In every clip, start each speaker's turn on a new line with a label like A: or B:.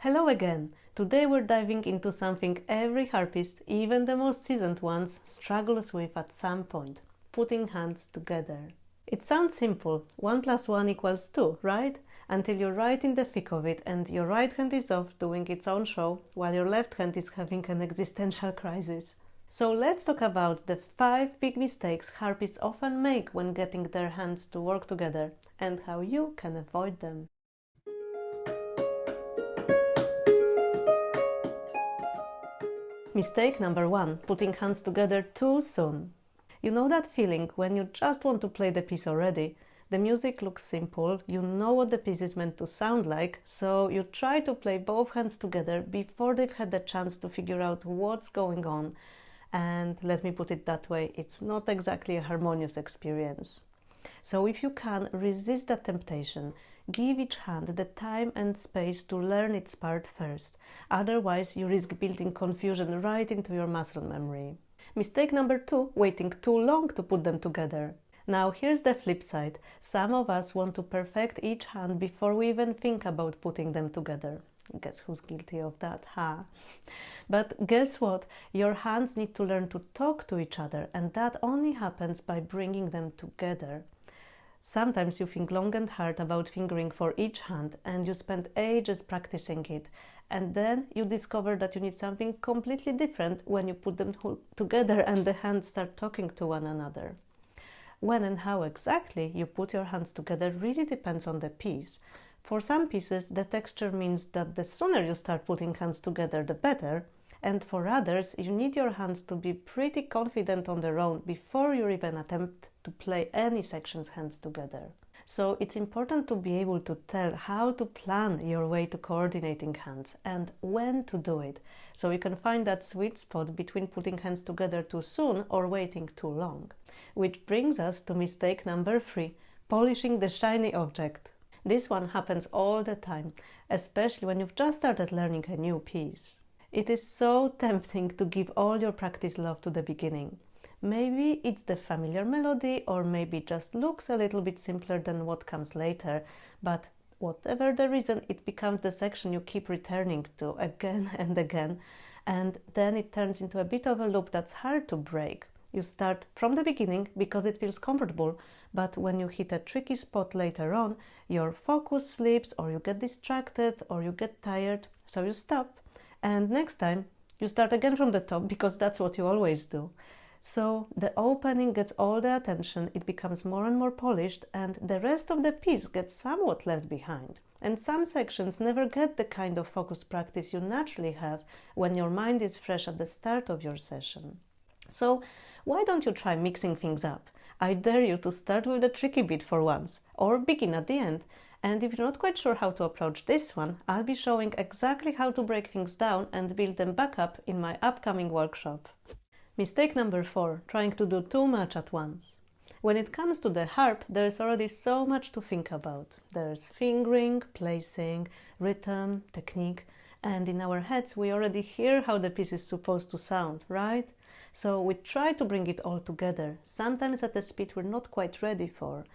A: Hello again! Today we're diving into something every harpist, even the most seasoned ones, struggles with at some point: putting hands together. It sounds simple, 1 plus 1 equals 2, right? Until you're right in the thick of it and your right hand is off doing its own show while your left hand is having an existential crisis. So let's talk about the 5 big mistakes harpists often make when getting their hands to work together and how you can avoid them. Mistake number 1. Putting hands together too soon. You know that feeling when you just want to play the piece already? The music looks simple, you know what the piece is meant to sound like, so you try to play both hands together before they've had the chance to figure out what's going on. And let me put it that way, it's not exactly a harmonious experience. So if you can, resist that temptation. Give each hand the time and space to learn its part first. Otherwise, you risk building confusion right into your muscle memory. Mistake number 2, waiting too long to put them together. Now here's the flip side. Some of us want to perfect each hand before we even think about putting them together. Guess who's guilty of that, huh? But guess what? Your hands need to learn to talk to each other, and that only happens by bringing them together. Sometimes you think long and hard about fingering for each hand and you spend ages practicing it, and then you discover that you need something completely different when you put them together and the hands start talking to one another. When and how exactly you put your hands together really depends on the piece. For some pieces, the texture means that the sooner you start putting hands together, the better. And for others, you need your hands to be pretty confident on their own before you even attempt to play any sections hands together. So it's important to be able to tell how to plan your way to coordinating hands and when to do it, so you can find that sweet spot between putting hands together too soon or waiting too long. Which brings us to mistake number 3, polishing the shiny object. This one happens all the time, especially when you've just started learning a new piece. It is so tempting to give all your practice love to the beginning. Maybe it's the familiar melody, or maybe it just looks a little bit simpler than what comes later, but whatever the reason, it becomes the section you keep returning to again and again, and then it turns into a bit of a loop that's hard to break. You start from the beginning because it feels comfortable, but when you hit a tricky spot later on, your focus slips, or you get distracted, or you get tired, so you stop. And next time, you start again from the top because that's what you always do. So the opening gets all the attention, it becomes more and more polished, and the rest of the piece gets somewhat left behind. And some sections never get the kind of focus practice you naturally have when your mind is fresh at the start of your session. So why don't you try mixing things up? I dare you to start with the tricky bit for once, or begin at the end. And if you're not quite sure how to approach this one, I'll be showing exactly how to break things down and build them back up in my upcoming workshop. Mistake number 4, trying to do too much at once. When it comes to the harp, there's already so much to think about. There's fingering, placing, rhythm, technique, and in our heads we already hear how the piece is supposed to sound, right? So we try to bring it all together, sometimes at a speed we're not quite ready for.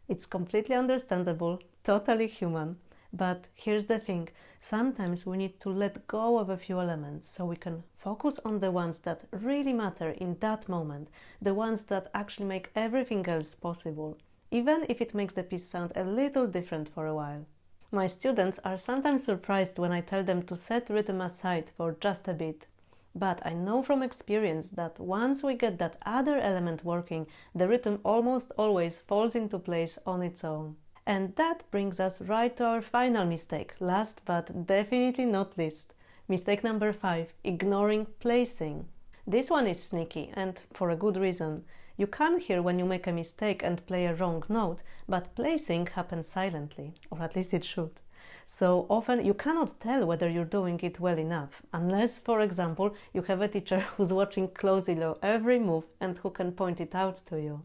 A: It's completely understandable, totally human. But here's the thing, sometimes we need to let go of a few elements so we can focus on the ones that really matter in that moment, the ones that actually make everything else possible, even if it makes the piece sound a little different for a while. My students are sometimes surprised when I tell them to set rhythm aside for just a bit. But I know from experience that once we get that other element working, the rhythm almost always falls into place on its own. And that brings us right to our final mistake, last but definitely not least. Mistake number 5, ignoring placing. This one is sneaky, and for a good reason. You can hear when you make a mistake and play a wrong note, but placing happens silently, or at least it should. So often you cannot tell whether you're doing it well enough, unless, for example, you have a teacher who's watching closely your every move and who can point it out to you.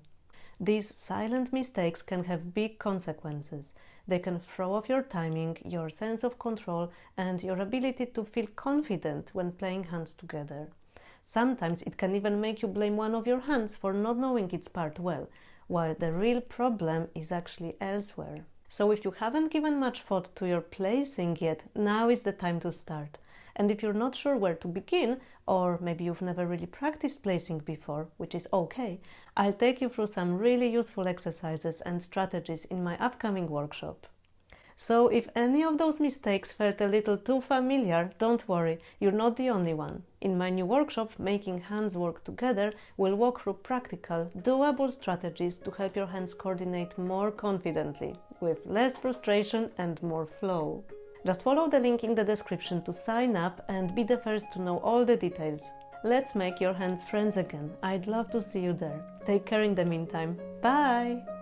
A: These silent mistakes can have big consequences. They can throw off your timing, your sense of control, and your ability to feel confident when playing hands together. Sometimes it can even make you blame one of your hands for not knowing its part well, while the real problem is actually elsewhere. So if you haven't given much thought to your placing yet, now is the time to start. And if you're not sure where to begin, or maybe you've never really practiced placing before, which is okay, I'll take you through some really useful exercises and strategies in my upcoming workshop. So if any of those mistakes felt a little too familiar, don't worry, you're not the only one. In my new workshop, Making Hands Work Together, we'll walk through practical, doable strategies to help your hands coordinate more confidently, with less frustration and more flow. Just follow the link in the description to sign up and be the first to know all the details. Let's make your hands friends again. I'd love to see you there. Take care in the meantime. Bye!